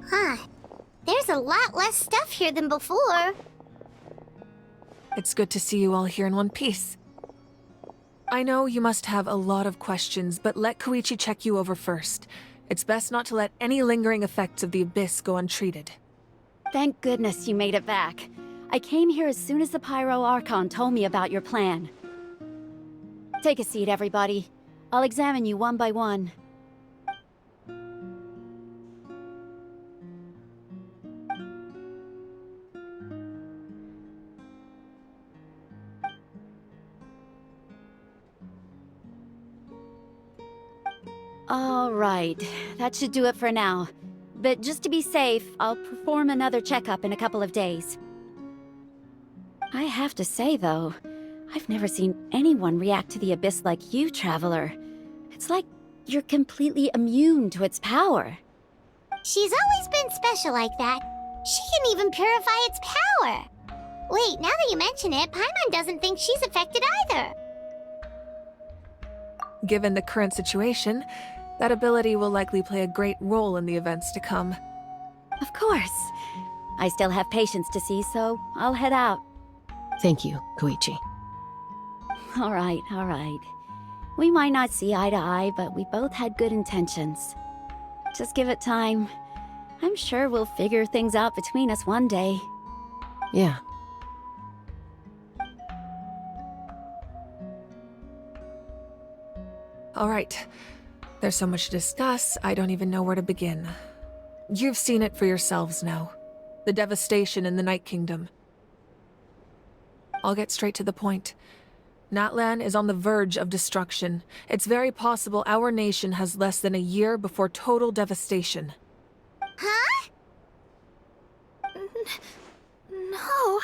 Huh. There's a lot less stuff here than before. It's good to see you all here in one piece. I know you must have a lot of questions, but let Koichi check you over first. It's best not to let any lingering effects of the Abyss go untreated. Thank goodness you made it back. I came here as soon as the Pyro Archon told me about your plan. Take a seat, everybody. I'll examine you one by one. All right, that should do it for now. But just to be safe, I'll perform another checkup in a couple of days. I have to say, though, I've never seen anyone react to the Abyss like you, Traveler. It's like you're completely immune to its power. She's always been special like that. She can even purify its power. Wait, now that you mention it, Paimon doesn't think she's affected either. Given the current situation, that ability will likely play a great role in the events to come. Of course. I still have patients to see, so I'll head out. Thank you, Koichi. All right. We might not see eye to eye, but we both had good intentions. Just give it time. I'm sure we'll figure things out between us one day. Yeah. All right. There's so much to discuss, I don't even know where to begin. You've seen it for yourselves now. The devastation in the Night Kingdom. I'll get straight to the point. Natlan is on the verge of destruction. It's very possible our nation has less than a year before total devastation. Huh? No.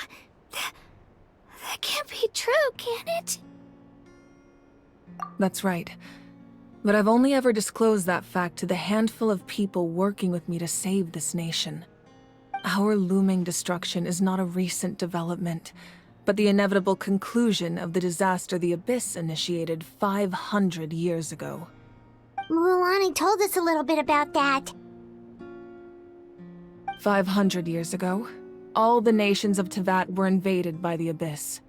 That can't be true, can it? That's right. But I've only ever disclosed that fact to the handful of people working with me to save this nation. Our looming destruction is not a recent development, but the inevitable conclusion of the disaster the Abyss initiated 500 years ago. Mualani told us a little bit about that. 500 years ago, all the nations of Teyvat were invaded by the Abyss.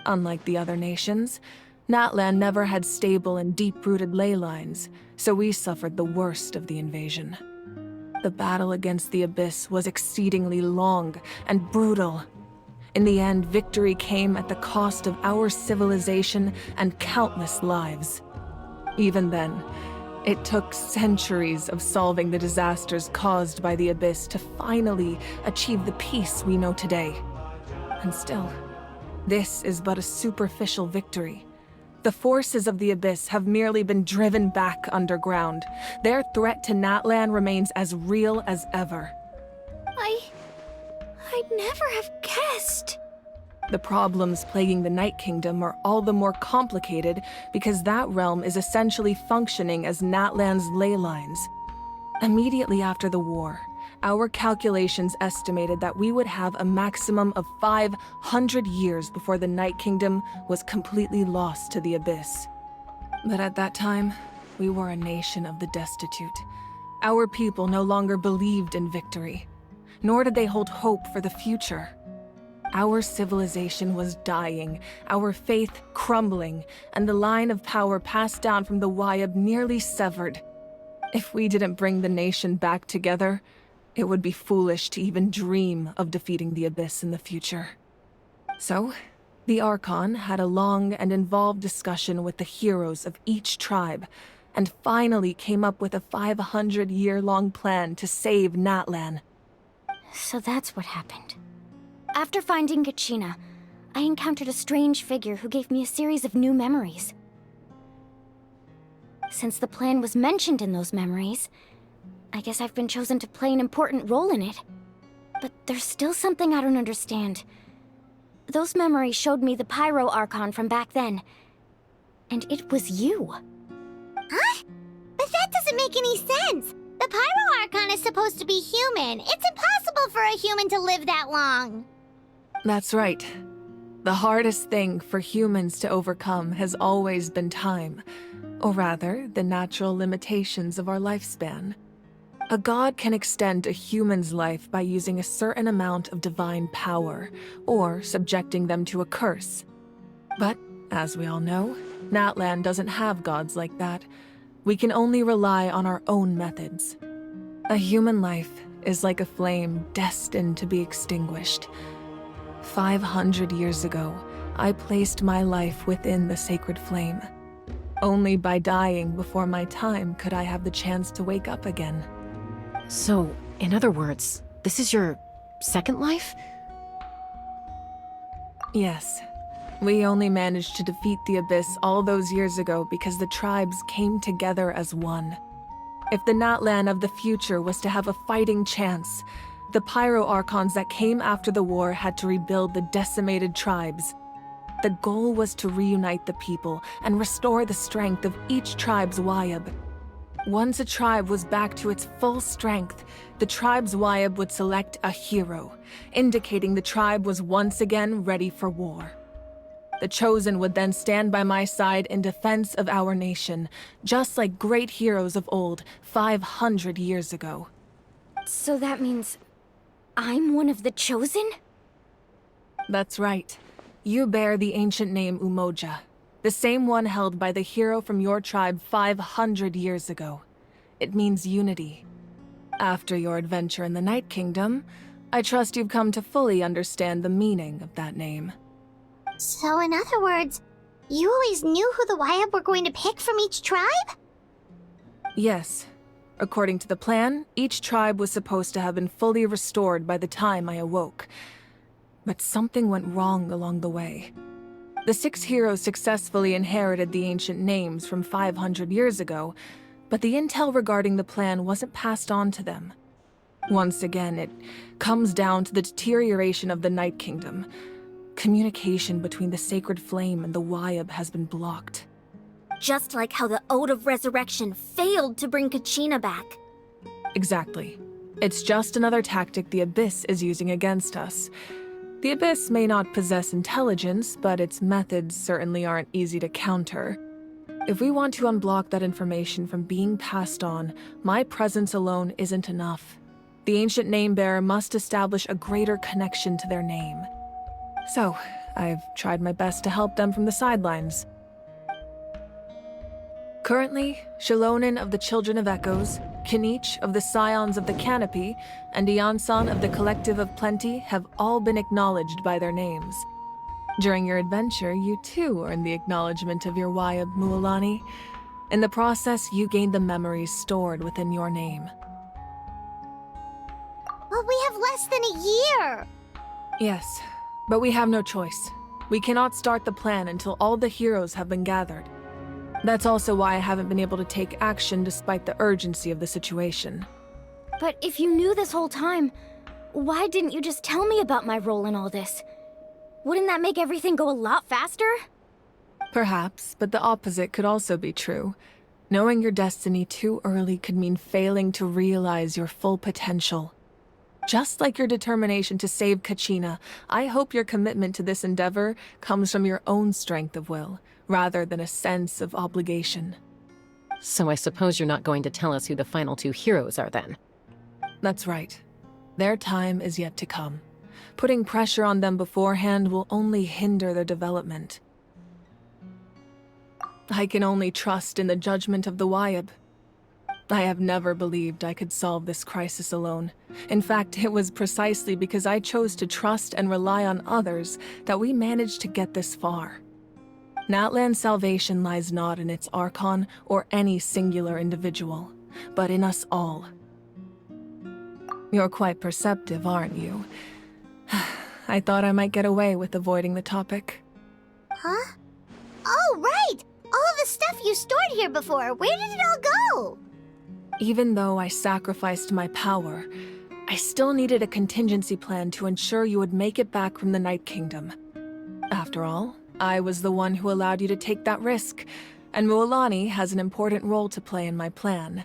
Unlike the other nations, Natlan never had stable and deep-rooted ley lines, so we suffered the worst of the invasion. The battle against the Abyss was exceedingly long and brutal. In the end, victory came at the cost of our civilization and countless lives. Even then, it took centuries of solving the disasters caused by the Abyss to finally achieve the peace we know today. And still, this is but a superficial victory. The forces of the Abyss have merely been driven back underground. Their threat to Natlan remains as real as ever. I'd never have guessed. The problems plaguing the Night Kingdom are all the more complicated because that realm is essentially functioning as Natlan's ley lines. Immediately after the war, our calculations estimated that we would have a maximum of 500 years before the Night Kingdom was completely lost to the Abyss. But at that time, we were a nation of the destitute. Our people no longer believed in victory, nor did they hold hope for the future. Our civilization was dying, our faith crumbling, and the line of power passed down from the Wayab nearly severed. If we didn't bring the nation back together, it would be foolish to even dream of defeating the Abyss in the future. So, the Archon had a long and involved discussion with the heroes of each tribe, and finally came up with a 500-year-long plan to save Natlan. So that's what happened. After finding Kachina, I encountered a strange figure who gave me a series of new memories. Since the plan was mentioned in those memories, I guess I've been chosen to play an important role in it. But there's still something I don't understand. Those memories showed me the Pyro Archon from back then. And it was you. Huh? But that doesn't make any sense! The Pyro Archon is supposed to be human. It's impossible for a human to live that long. That's right. The hardest thing for humans to overcome has always been time. Or rather, the natural limitations of our lifespan. A god can extend a human's life by using a certain amount of divine power, or subjecting them to a curse. But, as we all know, Natlan doesn't have gods like that. We can only rely on our own methods. A human life is like a flame destined to be extinguished. 500 years ago, I placed my life within the sacred flame. Only by dying before my time could I have the chance to wake up again. So, in other words, this is your second life? Yes. We only managed to defeat the Abyss all those years ago because the tribes came together as one. If the Natlan of the future was to have a fighting chance, the Pyro Archons that came after the war had to rebuild the decimated tribes. The goal was to reunite the people and restore the strength of each tribe's Wayab. Once a tribe was back to its full strength, the tribe's Wayab would select a hero, indicating the tribe was once again ready for war. The Chosen would then stand by my side in defense of our nation, just like great heroes of old 500 years ago. So that means I'm one of the Chosen? That's right. You bear the ancient name Umoja, the same one held by the hero from your tribe 500 years ago. It means unity. After your adventure in the Night Kingdom, I trust you've come to fully understand the meaning of that name. So in other words, you always knew who the Wayab were going to pick from each tribe? Yes. According to the plan, each tribe was supposed to have been fully restored by the time I awoke. But something went wrong along the way. The 6 heroes successfully inherited the ancient names from 500 years ago, but the intel regarding the plan wasn't passed on to them. Once again, it comes down to the deterioration of the Night Kingdom. Communication between the Sacred Flame and the Wayab has been blocked. Just like how the Ode of Resurrection failed to bring Kachina back. Exactly. It's just another tactic the Abyss is using against us. The Abyss may not possess intelligence, but its methods certainly aren't easy to counter. If we want to unblock that information from being passed on, my presence alone isn't enough. The ancient name-bearer must establish a greater connection to their name. So, I've tried my best to help them from the sidelines. Currently, Shilonin of the Children of Echoes, Kinich of the Scions of the Canopy, and Iansan of the Collective of Plenty have all been acknowledged by their names. During your adventure, you too earned the acknowledgement of your Wayab, Mualani. In the process, you gained the memories stored within your name. But we have less than a year! Yes, but we have no choice. We cannot start the plan until all the heroes have been gathered. That's also why I haven't been able to take action despite the urgency of the situation. But if you knew this whole time, why didn't you just tell me about my role in all this? Wouldn't that make everything go a lot faster? Perhaps, but the opposite could also be true. Knowing your destiny too early could mean failing to realize your full potential. Just like your determination to save Kachina, I hope your commitment to this endeavor comes from your own strength of will, rather than a sense of obligation. So I suppose you're not going to tell us who the final 2 heroes are then? That's right. Their time is yet to come. Putting pressure on them beforehand will only hinder their development. I can only trust in the judgment of the Wayab. I have never believed I could solve this crisis alone. In fact, it was precisely because I chose to trust and rely on others that we managed to get this far. Natlan's salvation lies not in its Archon or any singular individual, but in us all. You're quite perceptive, aren't you? I thought I might get away with avoiding the topic. Huh? Oh, right! All the stuff you stored here before, where did it all go? Even though I sacrificed my power, I still needed a contingency plan to ensure you would make it back from the Night Kingdom. After all, I was the one who allowed you to take that risk, and Mualani has an important role to play in my plan.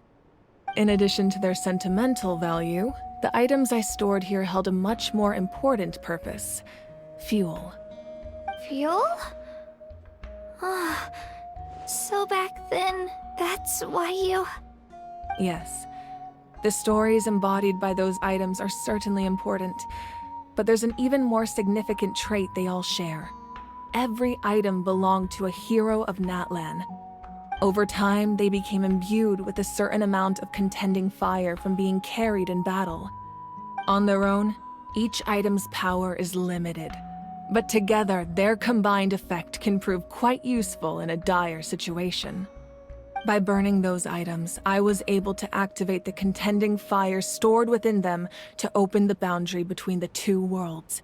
In addition to their sentimental value, the items I stored here held a much more important purpose: fuel. Fuel? So back then, that's why you... Yes. The stories embodied by those items are certainly important, but there's an even more significant trait they all share. Every item belonged to a hero of Natlan. Over time, they became imbued with a certain amount of contending fire from being carried in battle. On their own, each item's power is limited, but together, their combined effect can prove quite useful in a dire situation. By burning those items, I was able to activate the contending fire stored within them to open the boundary between the two worlds.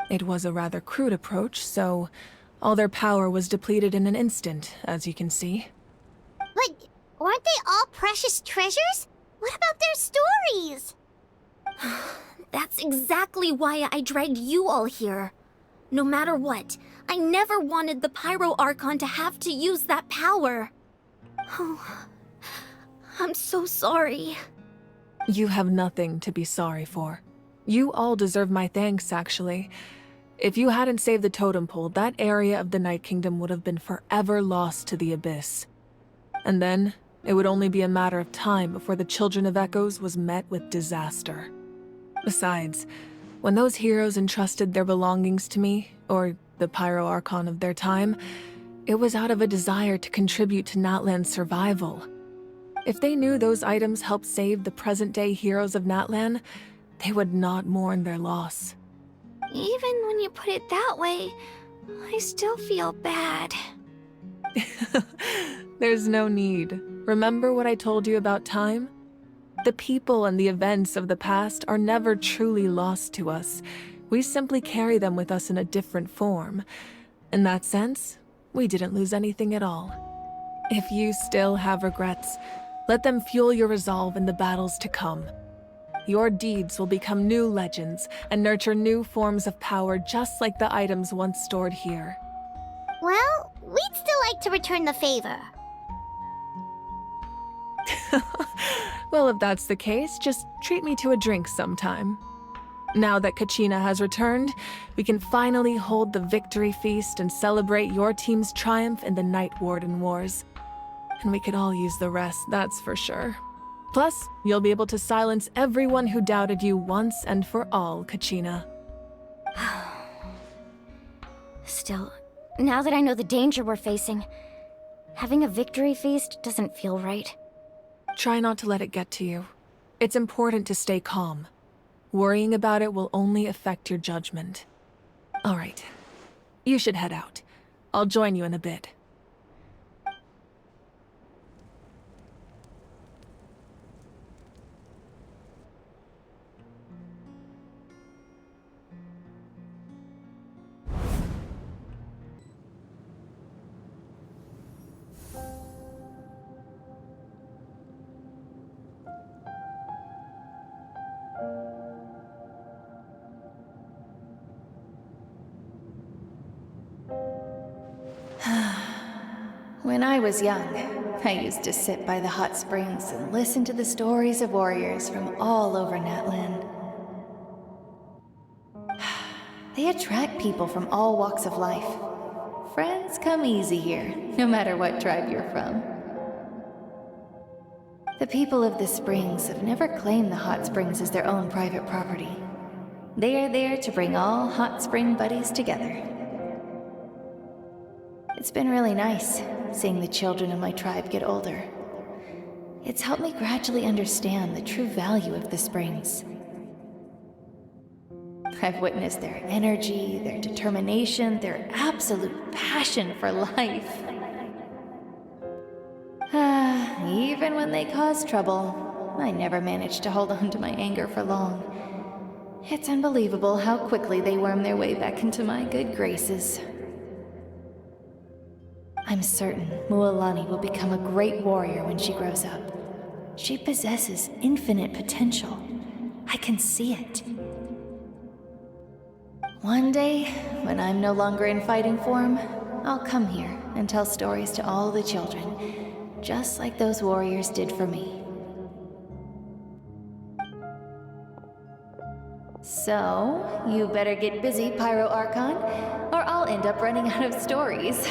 It was a rather crude approach, so all their power was depleted in an instant, as you can see. But aren't they all precious treasures? What about their stories? That's exactly why I dragged you all here. No matter what, I never wanted the Pyro Archon to have to use that power. Oh, I'm so sorry. You have nothing to be sorry for. You all deserve my thanks, actually. If you hadn't saved the totem pole, that area of the Night Kingdom would have been forever lost to the abyss. And then, it would only be a matter of time before the Children of Echoes was met with disaster. Besides, when those heroes entrusted their belongings to me, or the Pyro Archon of their time, it was out of a desire to contribute to Natlan's survival. If they knew those items helped save the present-day heroes of Natlan, they would not mourn their loss. Even when you put it that way, I still feel bad. There's no need. Remember what I told you about time? The people and the events of the past are never truly lost to us. We simply carry them with us in a different form. In that sense, we didn't lose anything at all. If you still have regrets, let them fuel your resolve in the battles to come. Your deeds will become new legends and nurture new forms of power just like the items once stored here. Well, we'd still like to return the favor. Well, if that's the case, just treat me to a drink sometime. Now that Kachina has returned, we can finally hold the victory feast and celebrate your team's triumph in the Night Warden Wars. And we could all use the rest, that's for sure. Plus, you'll be able to silence everyone who doubted you once and for all, Kachina. Still, now that I know the danger we're facing, having a victory feast doesn't feel right. Try not to let it get to you. It's important to stay calm. Worrying about it will only affect your judgment. All right. You should head out. I'll join you in a bit. When I was young, I used to sit by the hot springs and listen to the stories of warriors from all over Natlan. They attract people from all walks of life. Friends come easy here, no matter what tribe you're from. The people of the springs have never claimed the hot springs as their own private property. They are there to bring all hot spring buddies together. It's been really nice, seeing the children of my tribe get older. It's helped me gradually understand the true value of the springs. I've witnessed their energy, their determination, their absolute passion for life. Even when they cause trouble, I never managed to hold on to my anger for long. It's unbelievable how quickly they worm their way back into my good graces. I'm certain Mualani will become a great warrior when she grows up. She possesses infinite potential. I can see it. One day, when I'm no longer in fighting form, I'll come here and tell stories to all the children, just like those warriors did for me. So, you better get busy, Pyro Archon, or I'll end up running out of stories.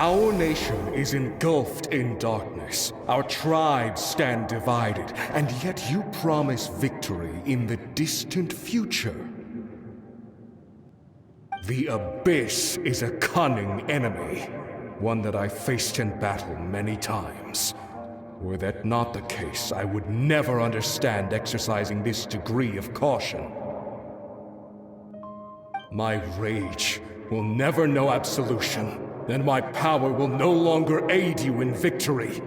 Our nation is engulfed in darkness. Our tribes stand divided, and yet you promise victory in the distant future. The Abyss is a cunning enemy, one that I faced in battle many times. Were that not the case, I would never understand exercising this degree of caution. My rage will never know absolution, and my power will no longer aid you in victory.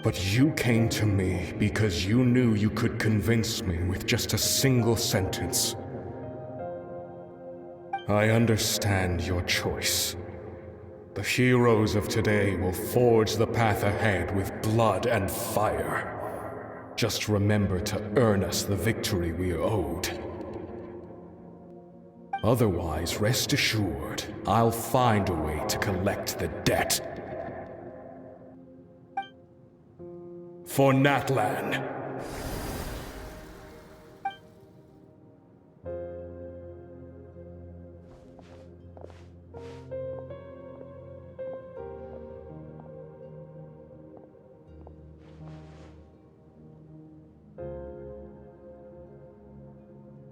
But you came to me because you knew you could convince me with just a single sentence. I understand your choice. The heroes of today will forge the path ahead with blood and fire. Just remember to earn us the victory we are owed. Otherwise, rest assured, I'll find a way to collect the debt. For Natlan.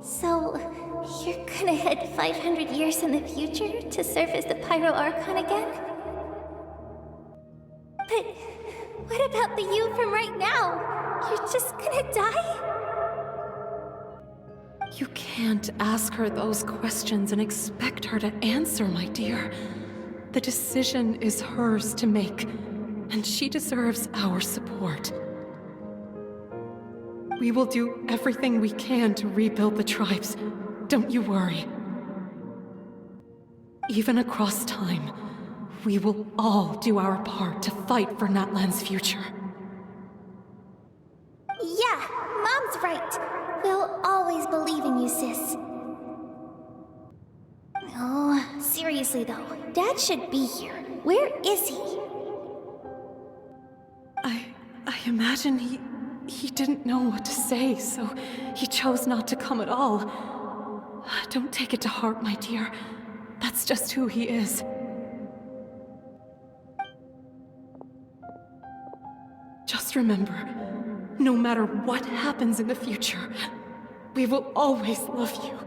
So, you're gonna head 500 years in the future to serve as the Pyro Archon again? But what about the you from right now? You're just gonna die? You can't ask her those questions and expect her to answer, my dear. The decision is hers to make, and she deserves our support. We will do everything we can to rebuild the tribes. Don't you worry. Even across time, we will all do our part to fight for Natlan's future. Yeah, Mom's right. We'll always believe in you, sis. Oh, seriously though, Dad should be here. Where is he? I imagine he didn't know what to say, so he chose not to come at all. Don't take it to heart, my dear. That's just who he is. Just remember, no matter what happens in the future, we will always love you.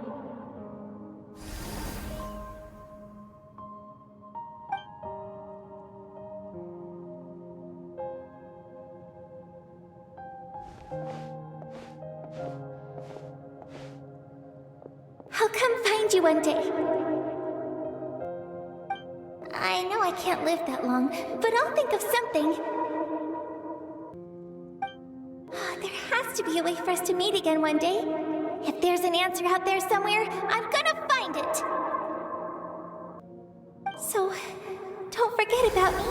I'll come find you one day. I know I can't live that long, but I'll think of something. There has to be a way for us to meet again one day. If there's an answer out there somewhere, I'm gonna find it. So, don't forget about me.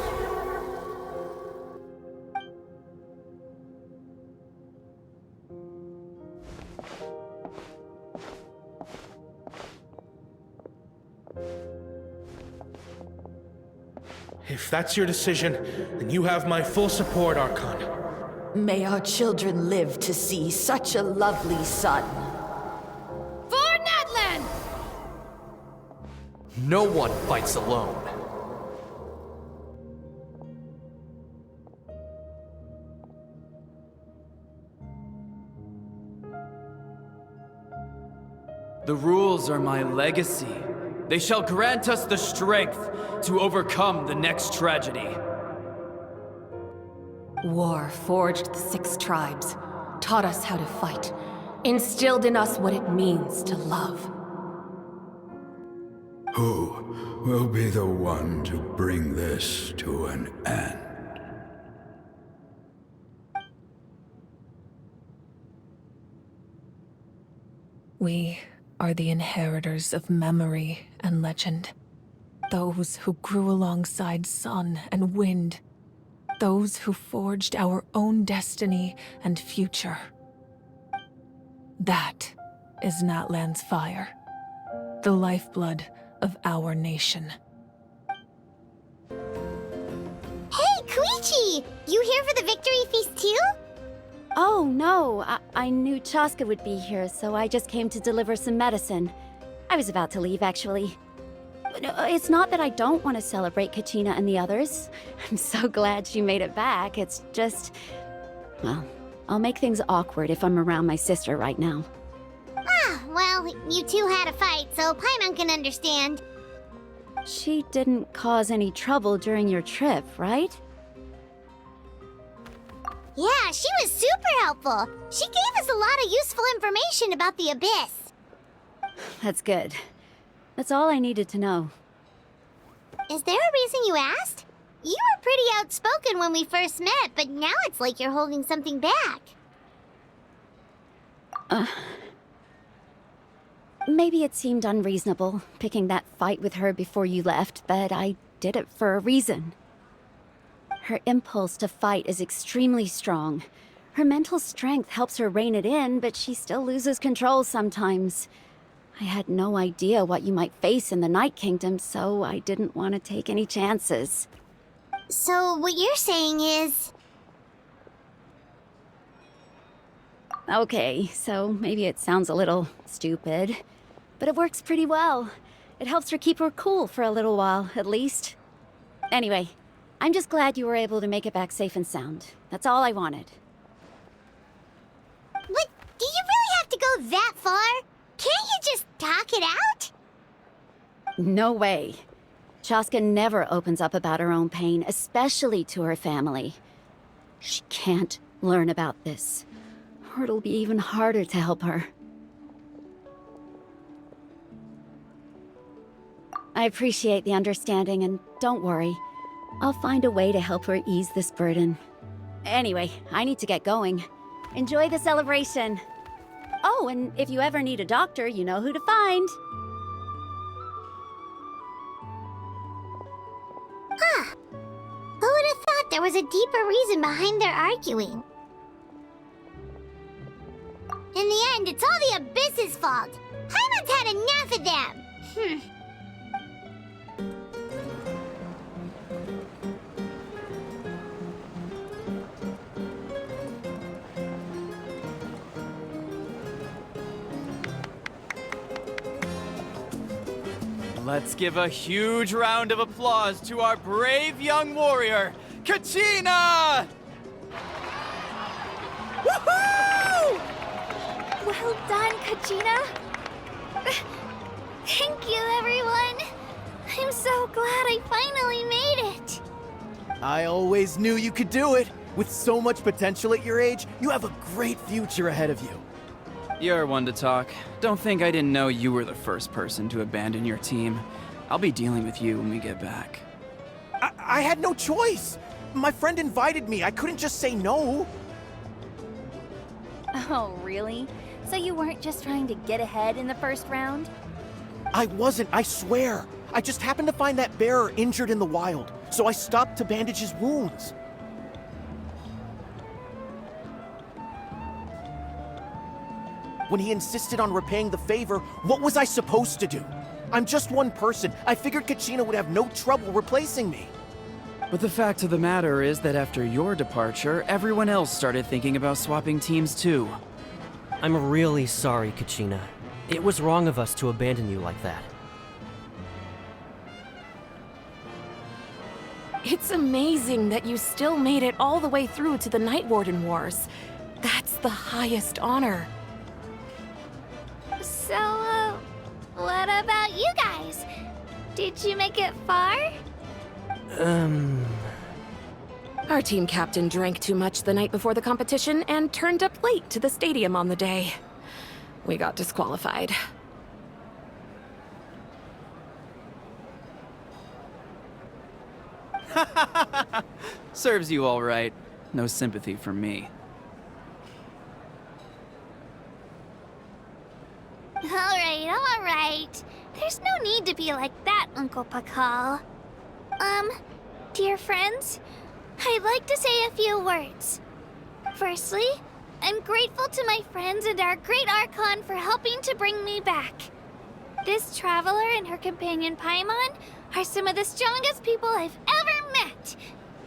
If that's your decision, then you have my full support, Archon. May our children live to see such a lovely son. For Natlan! No one fights alone. The rules are my legacy. They shall grant us the strength to overcome the next tragedy. War forged the 6 tribes, taught us how to fight, instilled in us what it means to love. Who will be the one to bring this to an end? We are the inheritors of memory and legend. Those who grew alongside sun and wind. Those who forged our own destiny and future. That is Natlan's fire. The lifeblood of our nation. Hey, Koichi! You here for the victory feast too? Oh, no. I knew Chaska would be here, so I just came to deliver some medicine. I was about to leave, actually. No, it's not that I don't want to celebrate Kachina and the others. I'm so glad she made it back. It's just... well, I'll make things awkward if I'm around my sister right now. Ah, well, you two had a fight, so Paimon can understand. She didn't cause any trouble during your trip, right? Yeah, she was super helpful. She gave us a lot of useful information about the Abyss. That's good. That's all I needed to know. Is there a reason you asked? You were pretty outspoken when we first met, but now it's like you're holding something back. Maybe it seemed unreasonable, picking that fight with her before you left, but I did it for a reason. Her impulse to fight is extremely strong. Her mental strength helps her rein it in, but she still loses control sometimes. I had no idea what you might face in the Night Kingdom, so I didn't want to take any chances. So what you're saying is... Okay, so maybe it sounds a little stupid, but it works pretty well. It helps her keep her cool for a little while, at least. Anyway, I'm just glad you were able to make it back safe and sound. That's all I wanted. But do you really have to go that far? Can't you just talk it out? No way. Chaska never opens up about her own pain, especially to her family. She can't learn about this, or it'll be even harder to help her. I appreciate the understanding, and don't worry. I'll find a way to help her ease this burden. Anyway, I need to get going. Enjoy the celebration. Oh, and if you ever need a doctor, you know who to find. Huh. Who would have thought there was a deeper reason behind their arguing? In the end, it's all the Abyss's fault. Paimon's had enough of them. Let's give a huge round of applause to our brave young warrior, Kachina! Woohoo! Well done, Kachina. Thank you, everyone. I'm so glad I finally made it. I always knew you could do it. With so much potential at your age, you have a great future ahead of you. You're one to talk. Don't think I didn't know you were the first person to abandon your team. I'll be dealing with you when we get back. I had no choice. My friend invited me. I couldn't just say no. Oh, really? So you weren't just trying to get ahead in the first round? I wasn't, I swear. I just happened to find that bearer injured in the wild, so I stopped to bandage his wounds. When he insisted on repaying the favor, what was I supposed to do? I'm just one person. I figured Kachina would have no trouble replacing me. But the fact of the matter is that after your departure, everyone else started thinking about swapping teams too. I'm really sorry, Kachina. It was wrong of us to abandon you like that. It's amazing that you still made it all the way through to the Night Warden Wars. That's the highest honor. So, what about you guys? Did you make it far? Our team captain drank too much the night before the competition and turned up late to the stadium on the day. We got disqualified. Serves you all right. No sympathy from me. All right. There's no need to be like that, Uncle Pakal. Dear friends, I'd like to say a few words. Firstly, I'm grateful to my friends and our great Archon for helping to bring me back. This traveler and her companion Paimon are some of the strongest people I've ever met.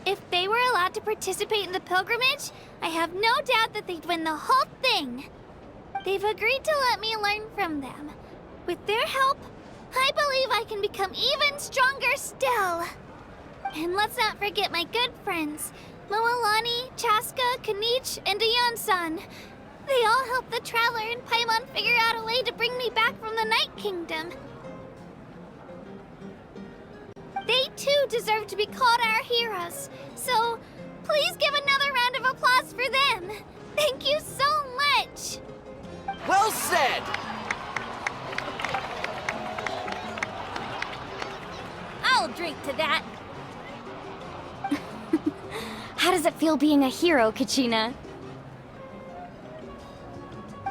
If they were allowed to participate in the pilgrimage, I have no doubt that they'd win the whole thing. They've agreed to let me learn from them. With their help, I believe I can become even stronger still. And let's not forget my good friends, Moalani, Chaska, Kanich, and Ayan-san. They all helped the Traveler and Paimon figure out a way to bring me back from the Night Kingdom. They too deserve to be called our heroes, so please give another round of applause for them. Thank you so much! Well said! I'll drink to that. How does it feel being a hero, Kachina?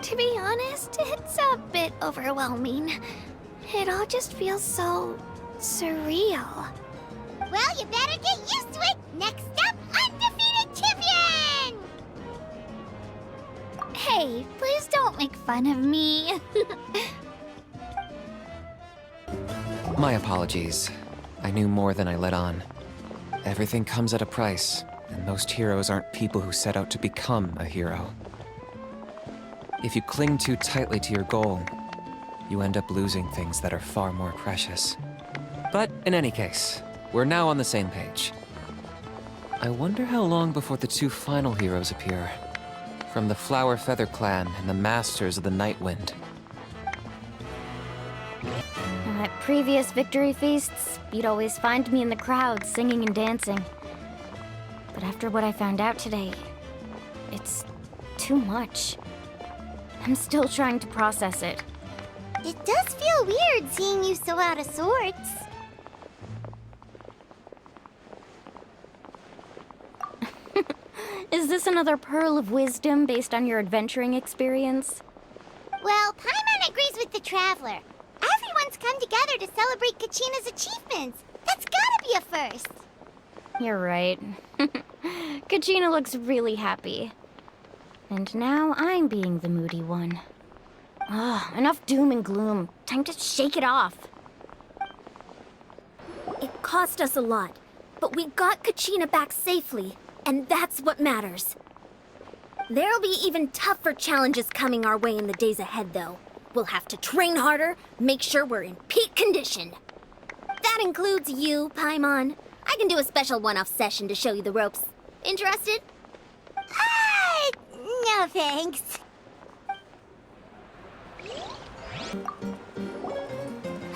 To be honest, it's a bit overwhelming. It all just feels so surreal. Well, you better get used to it! Next up, undefeated champion! Hey, please don't make fun of me. My apologies. I knew more than I let on. Everything comes at a price, and most heroes aren't people who set out to become a hero. If you cling too tightly to your goal, you end up losing things that are far more precious. But in any case, we're now on the same page. I wonder how long before the two final heroes appear. From the Flower Feather Clan and the Masters of the Night Wind. At previous victory feasts, you'd always find me in the crowd singing and dancing. But after what I found out today, it's too much. I'm still trying to process it. It does feel weird seeing you so out of sorts. Is this another pearl of wisdom based on your adventuring experience? Well, Paimon agrees with the Traveler. Everyone's come together to celebrate Kachina's achievements. That's gotta be a first. You're right. Kachina looks really happy. And now I'm being the moody one. Enough doom and gloom. Time to shake it off. It cost us a lot, but we got Kachina back safely, and that's what matters. There'll be even tougher challenges coming our way in the days ahead, though. We'll have to train harder, make sure we're in peak condition. That includes you, Paimon. I can do a special one-off session to show you the ropes. Interested? No thanks.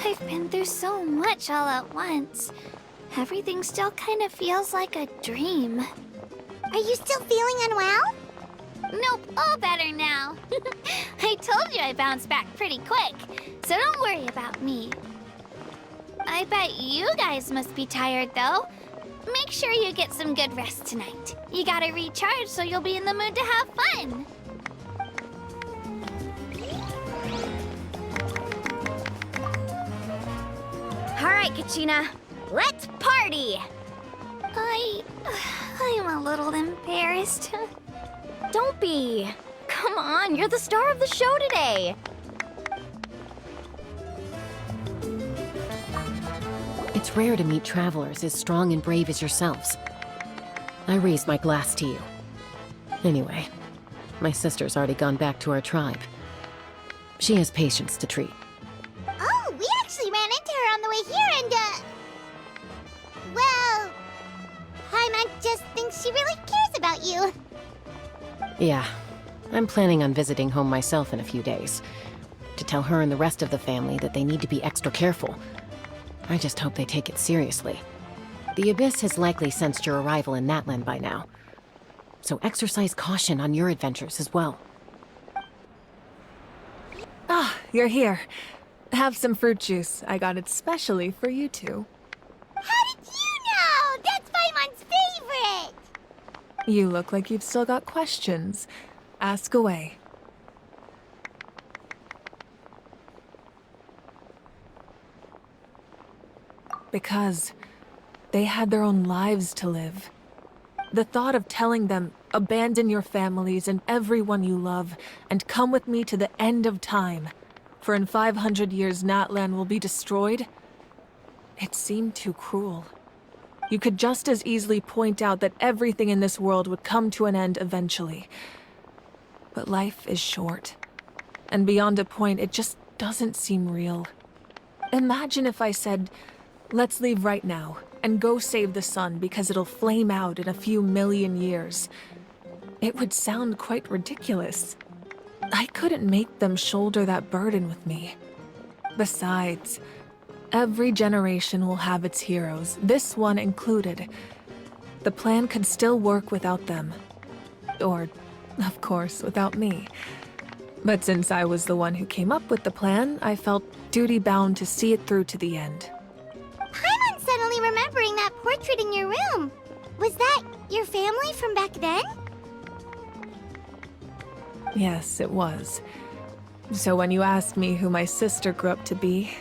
I've been through so much all at once. Everything still kind of feels like a dream. Are you still feeling unwell? Nope, all better now. I told you I bounced back pretty quick, so don't worry about me. I bet you guys must be tired, though. Make sure you get some good rest tonight. You gotta recharge so you'll be in the mood to have fun. All right, Kachina, let's party! I'm a little embarrassed. Don't be. Come on, you're the star of the show today. It's rare to meet travelers as strong and brave as yourselves. I raise my glass to you. Anyway, my sister's already gone back to our tribe. She has patients to treat. Oh, we actually ran into her on the way here and, well, Paimon just thinks she really cares about you. Yeah, I'm planning on visiting home myself in a few days. To tell her and the rest of the family that they need to be extra careful. I just hope they take it seriously. The Abyss has likely sensed your arrival in Natlan by now. So exercise caution on your adventures as well. Ah, you're here. Have some fruit juice. I got it specially for you two. How did you know? That's Paimon's favorite! You look like you've still got questions. Ask away. Because they had their own lives to live. The thought of telling them, abandon your families and everyone you love, and come with me to the end of time, for in 500 years Natlan will be destroyed, it seemed too cruel. You could just as easily point out that everything in this world would come to an end eventually. But life is short, and beyond a point, it just doesn't seem real. Imagine if I said, let's leave right now and go save the sun because it'll flame out in a few million years. It would sound quite ridiculous. I couldn't make them shoulder that burden with me. Besides, every generation will have its heroes, this one included. The plan could still work without them. Or, of course, without me. But since I was the one who came up with the plan, I felt duty-bound to see it through to the end. Paimon's suddenly remembering that portrait in your room. Was that your family from back then? Yes, it was. So when you asked me who my sister grew up to be,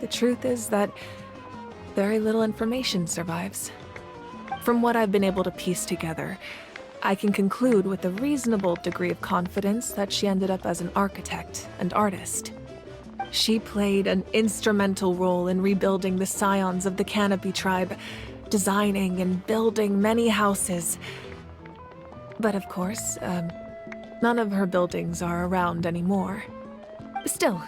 the truth is that very little information survives. From what I've been able to piece together, I can conclude with a reasonable degree of confidence that she ended up as an architect and artist. She played an instrumental role in rebuilding the scions of the Canopy tribe, designing and building many houses. But of course, none of her buildings are around anymore. Still,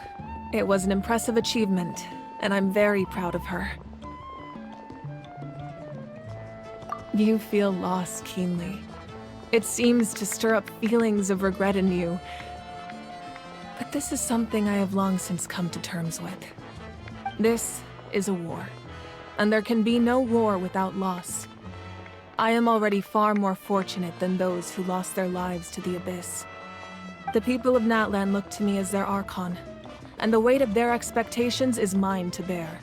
it was an impressive achievement, and I'm very proud of her. You feel loss keenly. It seems to stir up feelings of regret in you. But this is something I have long since come to terms with. This is a war, and there can be no war without loss. I am already far more fortunate than those who lost their lives to the Abyss. The people of Natlan look to me as their Archon, and the weight of their expectations is mine to bear.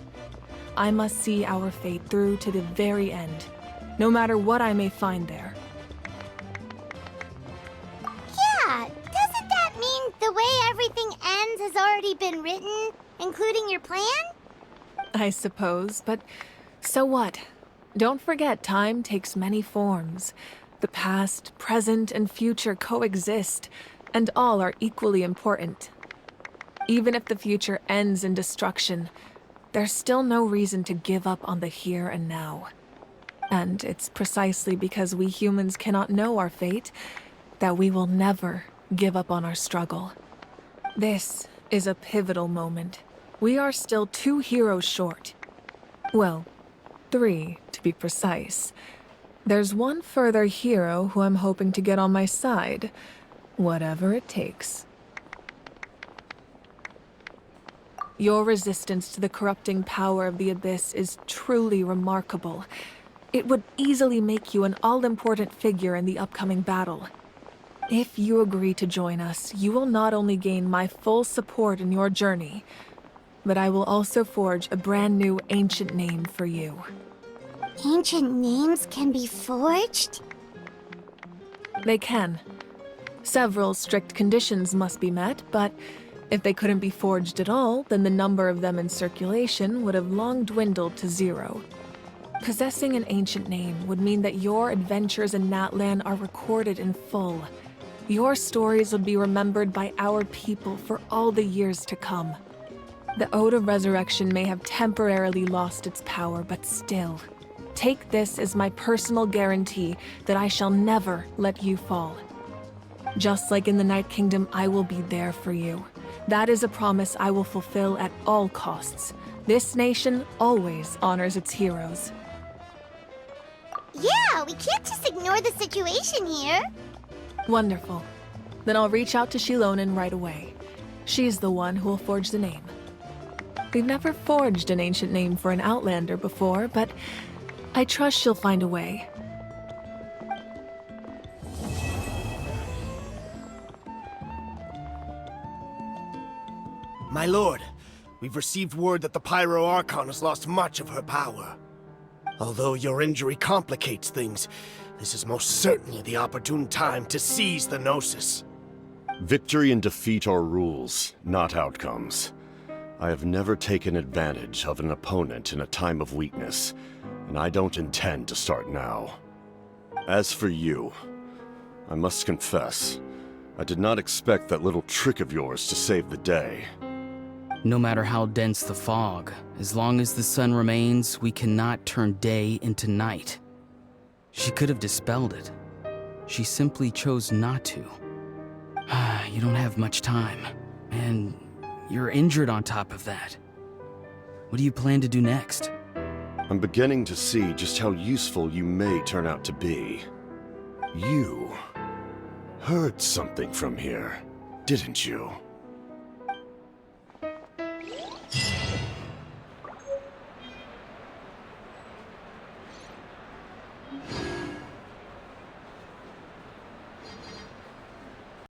I must see our fate through to the very end, no matter what I may find there. Yeah, doesn't that mean the way everything ends has already been written, including your plan? I suppose, but so what? Don't forget, time takes many forms. The past, present, and future coexist, and all are equally important. Even if the future ends in destruction, there's still no reason to give up on the here and now. And it's precisely because we humans cannot know our fate that we will never give up on our struggle. This is a pivotal moment. We are still 2 heroes short. Well, 3 to be precise. There's one further hero who I'm hoping to get on my side, whatever it takes. Your resistance to the corrupting power of the Abyss is truly remarkable. It would easily make you an all-important figure in the upcoming battle. If you agree to join us, you will not only gain my full support in your journey, but I will also forge a brand new ancient name for you. Ancient names can be forged? They can. Several strict conditions must be met, but if they couldn't be forged at all, then the number of them in circulation would have long dwindled to 0. Possessing an ancient name would mean that your adventures in Natlan are recorded in full. Your stories would be remembered by our people for all the years to come. The Ode of Resurrection may have temporarily lost its power, but still, take this as my personal guarantee that I shall never let you fall. Just like in the Night Kingdom, I will be there for you. That is a promise I will fulfill at all costs. This nation always honors its heroes. Yeah, we can't just ignore the situation here. Wonderful. Then I'll reach out to Shilonen right away. She's the one who will forge the name. We've never forged an ancient name for an Outlander before, but I trust she'll find a way. My lord, we've received word that the Pyro Archon has lost much of her power. Although your injury complicates things, this is most certainly the opportune time to seize the Gnosis. Victory and defeat are rules, not outcomes. I have never taken advantage of an opponent in a time of weakness, and I don't intend to start now. As for you, I must confess, I did not expect that little trick of yours to save the day. No matter how dense the fog, as long as the sun remains, we cannot turn day into night. She could have dispelled it. She simply chose not to. You don't have much time, and you're injured on top of that. What do you plan to do next? I'm beginning to see just how useful you may turn out to be. You heard something from here, didn't you?